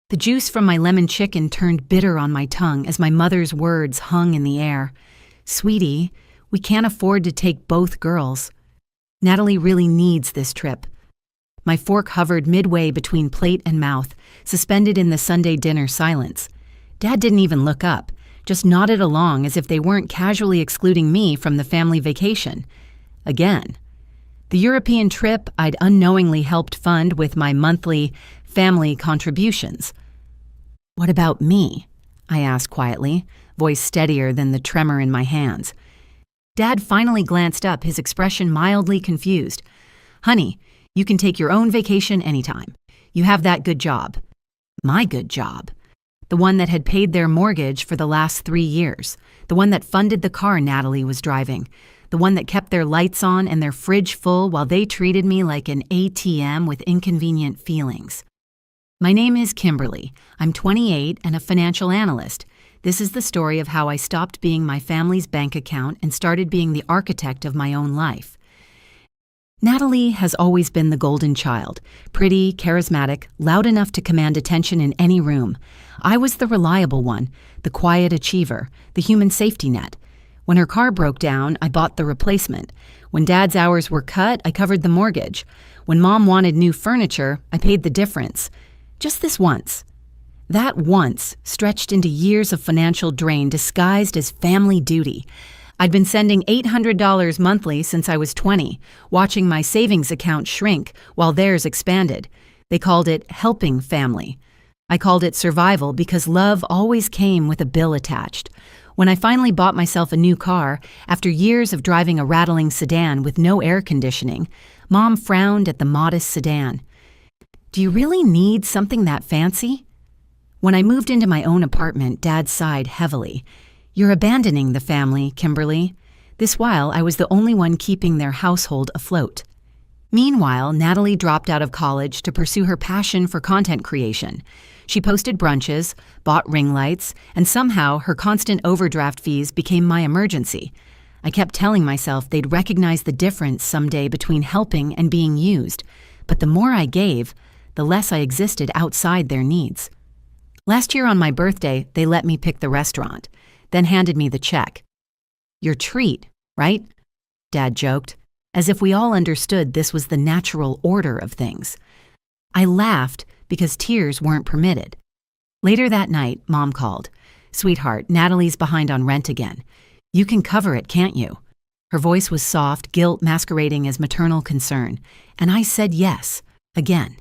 The juice from my lemon chicken turned bitter on my tongue as my mother's words hung in the air. "Sweetie, we can't afford to take both girls. Natalie really needs this trip." My fork hovered midway between plate and mouth, suspended in the Sunday dinner silence. Dad didn't even look up, just nodded along as if they weren't casually excluding me from the family vacation. Again. The European trip I'd unknowingly helped fund with my monthly family contributions. "What about me?" I asked quietly, voice steadier than the tremor in my hands. Dad finally glanced up, his expression mildly confused. "Honey, you can take your own vacation anytime. You have that good job." My good job. The one that had paid their mortgage for the last 3 years. The one that funded the car Natalie was driving. The one that kept their lights on and their fridge full while they treated me like an ATM with inconvenient feelings. My name is Kimberly. I'm 28 and a financial analyst. This is the story of how I stopped being my family's bank account and started being the architect of my own life. Natalie has always been the golden child, pretty, charismatic, loud enough to command attention in any room. I was the reliable one, the quiet achiever, the human safety net. When her car broke down, I bought the replacement. When Dad's hours were cut, I covered the mortgage. When Mom wanted new furniture, I paid the difference. Just this once. That once stretched into years of financial drain disguised as family duty. I'd been sending $800 monthly since I was 20, watching my savings account shrink while theirs expanded. They called it helping family. I called it survival because love always came with a bill attached. When I finally bought myself a new car, after years of driving a rattling sedan with no air conditioning, Mom frowned at the modest sedan. "Do you really need something that fancy?" When I moved into my own apartment, Dad sighed heavily. "You're abandoning the family, Kimberly." This while I was the only one keeping their household afloat. Meanwhile, Natalie dropped out of college to pursue her passion for content creation. She posted brunches, bought ring lights, and somehow her constant overdraft fees became my emergency. I kept telling myself they'd recognize the difference someday between helping and being used, but the more I gave, the less I existed outside their needs. Last year on my birthday, they let me pick the restaurant, then handed me the check. "Your treat, right?" Dad joked, as if we all understood this was the natural order of things. I laughed because tears weren't permitted. Later that night, Mom called. "Sweetheart, Natalie's behind on rent again. You can cover it, can't you?" Her voice was soft, guilt masquerading as maternal concern, and I said yes, again.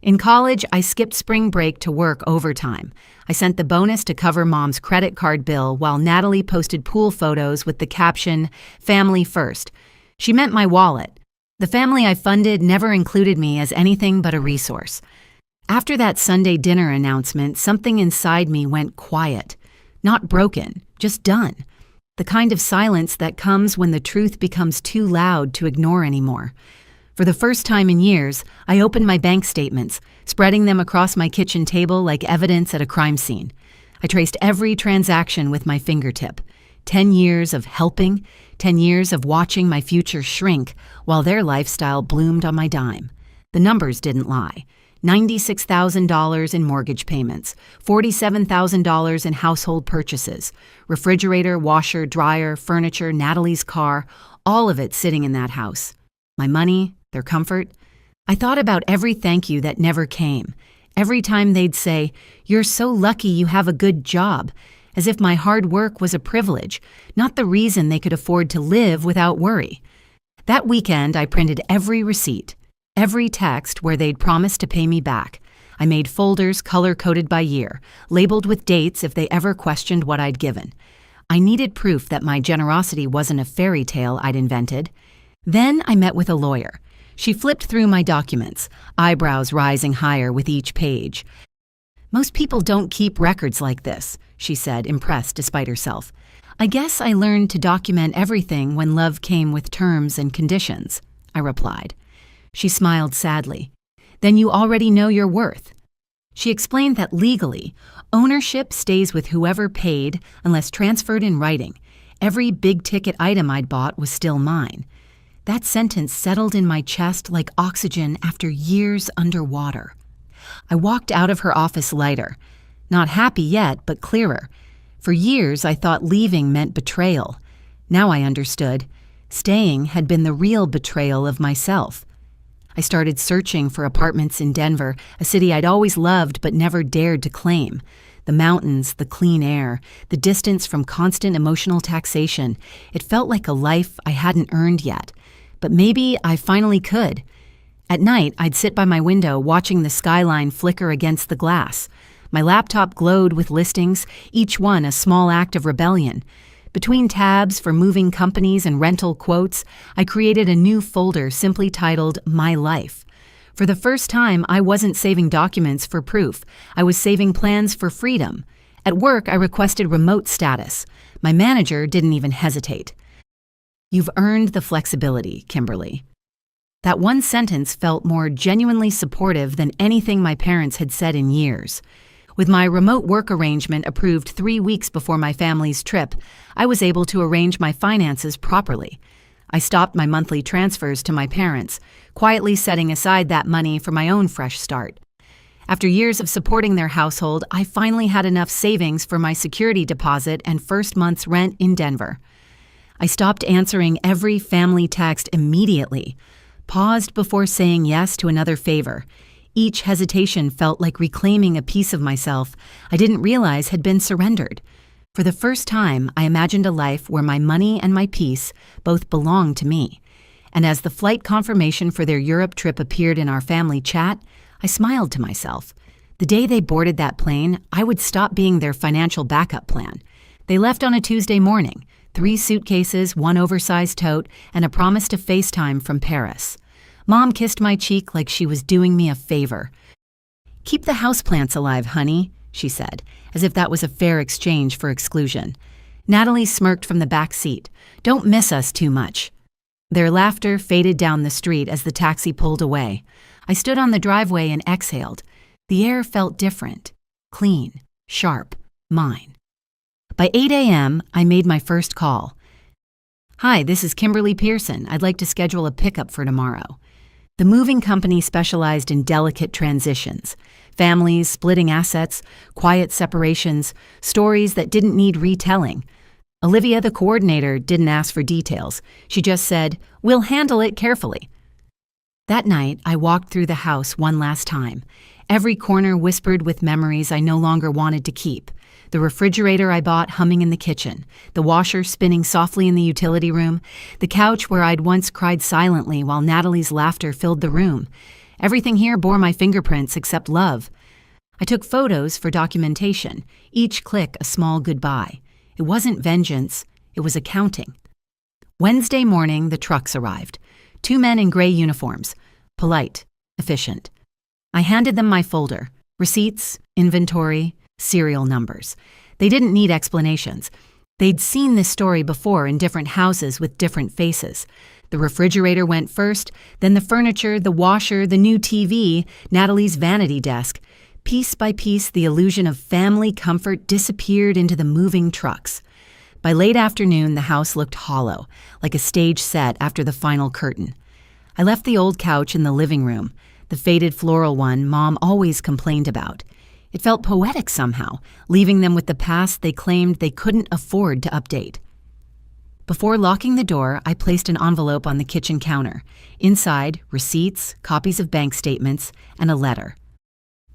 In college, I skipped spring break to work overtime. I sent the bonus to cover Mom's credit card bill while Natalie posted pool photos with the caption, "Family first." She meant my wallet. The family I funded never included me as anything but a resource. After that Sunday dinner announcement, something inside me went quiet. Not broken, just done. The kind of silence that comes when the truth becomes too loud to ignore anymore. For the first time in years, I opened my bank statements, spreading them across my kitchen table like evidence at a crime scene. I traced every transaction with my fingertip. 10 years of helping, 10 years of watching my future shrink while their lifestyle bloomed on my dime. The numbers didn't lie. $96,000 in mortgage payments, $47,000 in household purchases, refrigerator, washer, dryer, furniture, Natalie's car, all of it sitting in that house. My money, their comfort. I thought about every thank you that never came. Every time they'd say, "You're so lucky you have a good job," as if my hard work was a privilege, not the reason they could afford to live without worry. That weekend, I printed every receipt, every text where they'd promised to pay me back. I made folders color-coded by year, labeled with dates if they ever questioned what I'd given. I needed proof that my generosity wasn't a fairy tale I'd invented. Then I met with a lawyer. She flipped through my documents, eyebrows rising higher with each page. "Most people don't keep records like this," she said, impressed despite herself. "I guess I learned to document everything when love came with terms and conditions," I replied. She smiled sadly. "Then you already know your worth." She explained that legally, ownership stays with whoever paid unless transferred in writing. Every big-ticket item I'd bought was still mine. That sentence settled in my chest like oxygen after years underwater. I walked out of her office lighter. Not happy yet, but clearer. For years, I thought leaving meant betrayal. Now I understood. Staying had been the real betrayal of myself. I started searching for apartments in Denver, a city I'd always loved but never dared to claim. The mountains, the clean air, the distance from constant emotional taxation. It felt like a life I hadn't earned yet. But maybe I finally could. At night, I'd sit by my window watching the skyline flicker against the glass. My laptop glowed with listings, each one a small act of rebellion. Between tabs for moving companies and rental quotes, I created a new folder simply titled My Life. For the first time, I wasn't saving documents for proof. I was saving plans for freedom. At work, I requested remote status. My manager didn't even hesitate. "You've earned the flexibility, Kimberly." That one sentence felt more genuinely supportive than anything my parents had said in years. With my remote work arrangement approved 3 weeks before my family's trip, I was able to arrange my finances properly. I stopped my monthly transfers to my parents, quietly setting aside that money for my own fresh start. After years of supporting their household, I finally had enough savings for my security deposit and first month's rent in Denver. I stopped answering every family text immediately, paused before saying yes to another favor. Each hesitation felt like reclaiming a piece of myself I didn't realize had been surrendered. For the first time, I imagined a life where my money and my peace both belonged to me. And as the flight confirmation for their Europe trip appeared in our family chat, I smiled to myself. The day they boarded that plane, I would stop being their financial backup plan. They left on a Tuesday morning, 3 suitcases, 1 oversized tote, and a promise to FaceTime from Paris. Mom kissed my cheek like she was doing me a favor. "Keep the houseplants alive, honey," she said, as if that was a fair exchange for exclusion. Natalie smirked from the back seat. "Don't miss us too much." Their laughter faded down the street as the taxi pulled away. I stood on the driveway and exhaled. The air felt different, clean, sharp, mine. By 8 a.m., I made my first call. "Hi, this is Kimberly Pearson. I'd like to schedule a pickup for tomorrow." The moving company specialized in delicate transitions, families splitting assets, quiet separations, stories that didn't need retelling. Olivia, the coordinator, didn't ask for details. She just said, "We'll handle it carefully." That night, I walked through the house one last time. Every corner whispered with memories I no longer wanted to keep. The refrigerator I bought humming in the kitchen, the washer spinning softly in the utility room, the couch where I'd once cried silently while Natalie's laughter filled the room. Everything here bore my fingerprints except love. I took photos for documentation, each click a small goodbye. It wasn't vengeance, it was accounting. Wednesday morning, the trucks arrived. 2 men in gray uniforms, polite, efficient. I handed them my folder, receipts, inventory, serial numbers. They didn't need explanations. They'd seen this story before in different houses with different faces. The refrigerator went first, then the furniture, the washer, the new TV, Natalie's vanity desk. Piece by piece, the illusion of family comfort disappeared into the moving trucks. By late afternoon, the house looked hollow, like a stage set after the final curtain. I left the old couch in the living room, the faded floral one Mom always complained about. It felt poetic somehow, leaving them with the past they claimed they couldn't afford to update. Before locking the door, I placed an envelope on the kitchen counter. Inside, receipts, copies of bank statements, and a letter.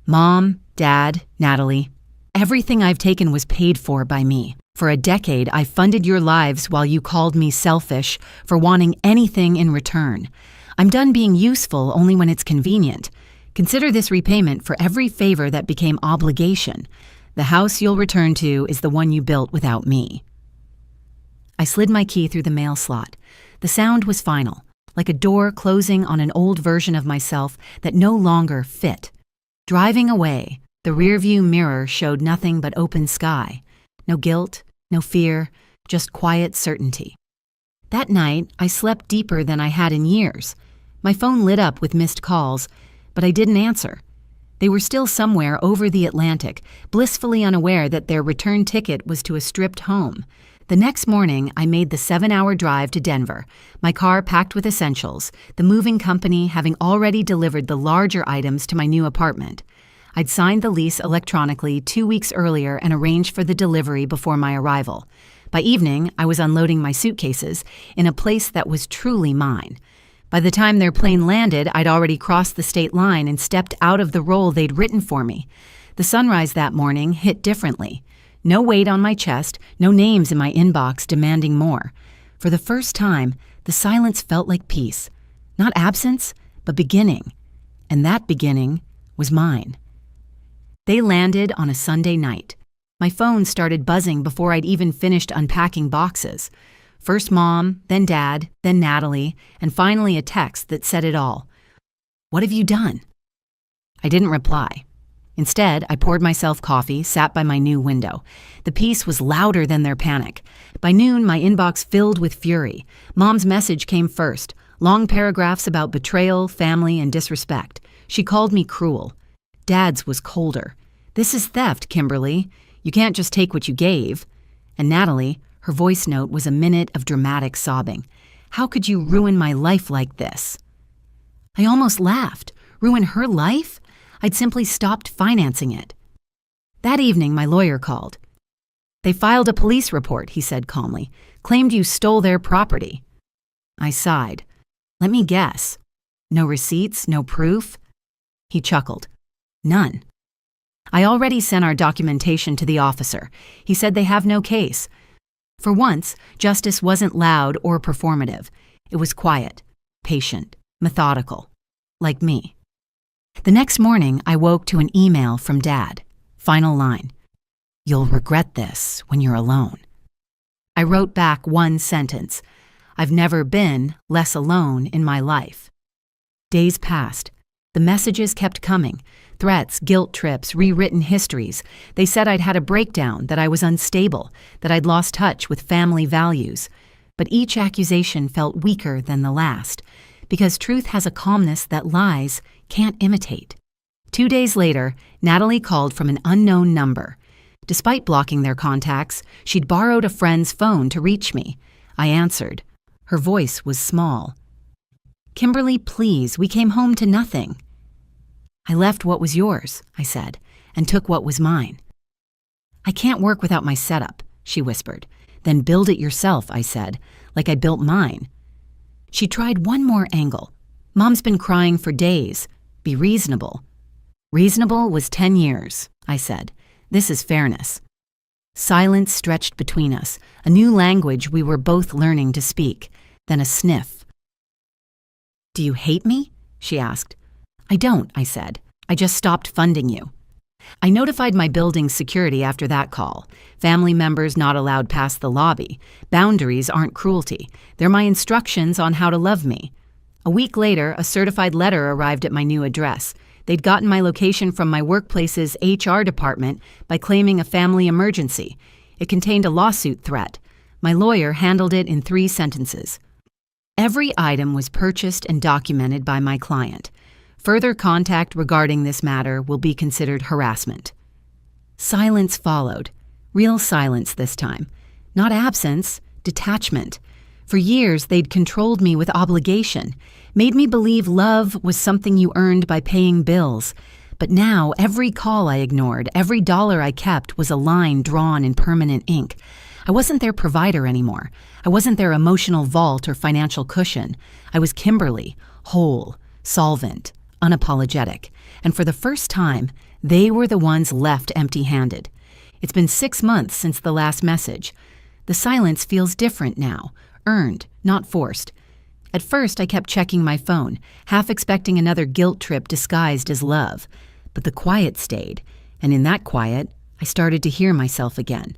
Mom, Dad, Natalie, everything I've taken was paid for by me. For a decade, I funded your lives while you called me selfish for wanting anything in return. I'm done being useful only when it's convenient. Consider this repayment for every favor that became obligation. The house you'll return to is the one you built without me. I slid my key through the mail slot. The sound was final, like a door closing on an old version of myself that no longer fit. Driving away, the rearview mirror showed nothing but open sky. No guilt, no fear, just quiet certainty. That night, I slept deeper than I had in years. My phone lit up with missed calls, but I didn't answer. They were still somewhere over the Atlantic, blissfully unaware that their return ticket was to a stripped home. The next morning, I made the 7-hour drive to Denver, my car packed with essentials, the moving company having already delivered the larger items to my new apartment. I'd signed the lease electronically 2 weeks earlier and arranged for the delivery before my arrival. By evening, I was unloading my suitcases in a place that was truly mine. By the time their plane landed, I'd already crossed the state line and stepped out of the role they'd written for me. The sunrise that morning hit differently. No weight on my chest, no names in my inbox demanding more. For the first time, the silence felt like peace. Not absence, but beginning. And that beginning was mine. They landed on a Sunday night. My phone started buzzing before I'd even finished unpacking boxes. First Mom, then Dad, then Natalie, and finally a text that said it all. "What have you done?" I didn't reply. Instead, I poured myself coffee, sat by my new window. The peace was louder than their panic. By noon, my inbox filled with fury. Mom's message came first, long paragraphs about betrayal, family, and disrespect. She called me cruel. Dad's was colder. "This is theft, Kimberly. You can't just take what you gave." And Natalie, her voice note was a minute of dramatic sobbing. "How could you ruin my life like this?" I almost laughed. Ruin her life? I'd simply stopped financing it. That evening, my lawyer called. "They filed a police report," he said calmly. "Claimed you stole their property." I sighed. "Let me guess. No receipts, no proof?" He chuckled. "None." I already sent our documentation to the officer. He said they have no case. For once, justice wasn't loud or performative. It was quiet, patient, methodical, like me. The next morning, I woke to an email from Dad. Final line. "You'll regret this when you're alone." I wrote back one sentence. "I've never been less alone in my life." Days passed. The messages kept coming. Threats, guilt trips, rewritten histories. They said I'd had a breakdown, that I was unstable, that I'd lost touch with family values. But each accusation felt weaker than the last, because truth has a calmness that lies can't imitate. 2 days later, Natalie called from an unknown number. Despite blocking their contacts, she'd borrowed a friend's phone to reach me. I answered. Her voice was small. "Kimberly, please, we came home to nothing." "I left what was yours," I said, "and took what was mine." "I can't work without my setup," she whispered. "Then build it yourself," I said, "like I built mine." She tried one more angle. "Mom's been crying for days. Be reasonable." "Reasonable was 10 years," I said. "This is fairness." Silence stretched between us, a new language we were both learning to speak, then a sniff. "Do you hate me?" she asked. "I don't," I said. "I just stopped funding you." I notified my building's security after that call. Family members not allowed past the lobby. Boundaries aren't cruelty. They're my instructions on how to love me. A week later, a certified letter arrived at my new address. They'd gotten my location from my workplace's HR department by claiming a family emergency. It contained a lawsuit threat. My lawyer handled it in 3 sentences. Every item was purchased and documented by my client. Further contact regarding this matter will be considered harassment. Silence followed. Real silence this time. Not absence, detachment. For years, they'd controlled me with obligation, made me believe love was something you earned by paying bills. But now, every call I ignored, every dollar I kept was a line drawn in permanent ink. I wasn't their provider anymore. I wasn't their emotional vault or financial cushion. I was Kimberly, whole, solvent, unapologetic. And for the first time, they were the ones left empty-handed. It's been 6 months since the last message. The silence feels different now, earned, not forced. At first, I kept checking my phone, half expecting another guilt trip disguised as love. But the quiet stayed, and in that quiet, I started to hear myself again.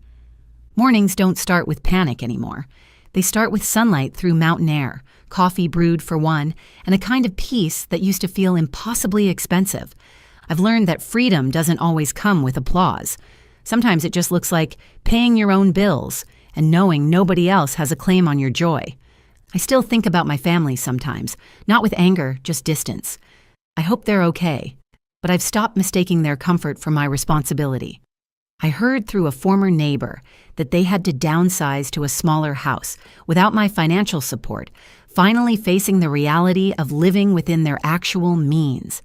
Mornings don't start with panic anymore. They start with sunlight through mountain air, coffee brewed for one, and a kind of peace that used to feel impossibly expensive. I've learned that freedom doesn't always come with applause. Sometimes it just looks like paying your own bills and knowing nobody else has a claim on your joy. I still think about my family sometimes, not with anger, just distance. I hope they're okay, but I've stopped mistaking their comfort for my responsibility. I heard through a former neighbor that they had to downsize to a smaller house without my financial support, finally facing the reality of living within their actual means.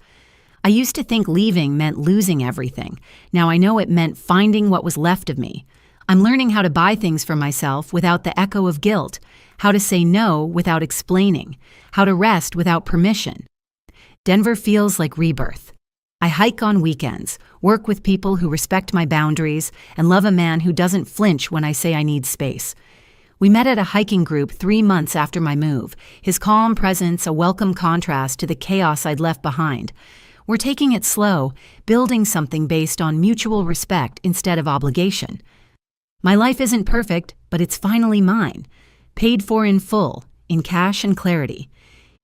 I used to think leaving meant losing everything. Now I know it meant finding what was left of me. I'm learning how to buy things for myself without the echo of guilt, how to say no without explaining, how to rest without permission. Denver feels like rebirth. I hike on weekends, work with people who respect my boundaries, and love a man who doesn't flinch when I say I need space. We met at a hiking group 3 months after my move, his calm presence a welcome contrast to the chaos I'd left behind. We're taking it slow, building something based on mutual respect instead of obligation. My life isn't perfect, but it's finally mine. Paid for in full, in cash and clarity.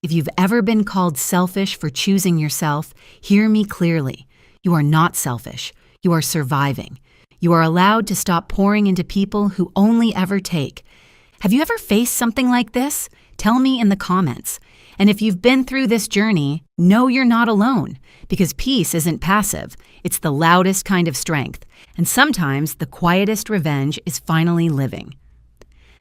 If you've ever been called selfish for choosing yourself, hear me clearly. You are not selfish. You are surviving. You are allowed to stop pouring into people who only ever take. Have you ever faced something like this? Tell me in the comments. And if you've been through this journey, know you're not alone, because peace isn't passive. It's the loudest kind of strength. And sometimes the quietest revenge is finally living.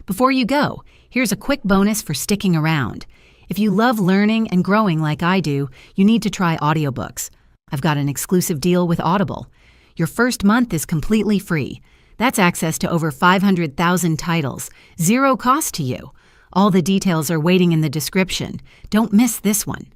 Before you go, here's a quick bonus for sticking around. If you love learning and growing like I do, you need to try audiobooks. I've got an exclusive deal with Audible. Your first month is completely free. That's access to over 500,000 titles, zero cost to you. All the details are waiting in the description. Don't miss this one.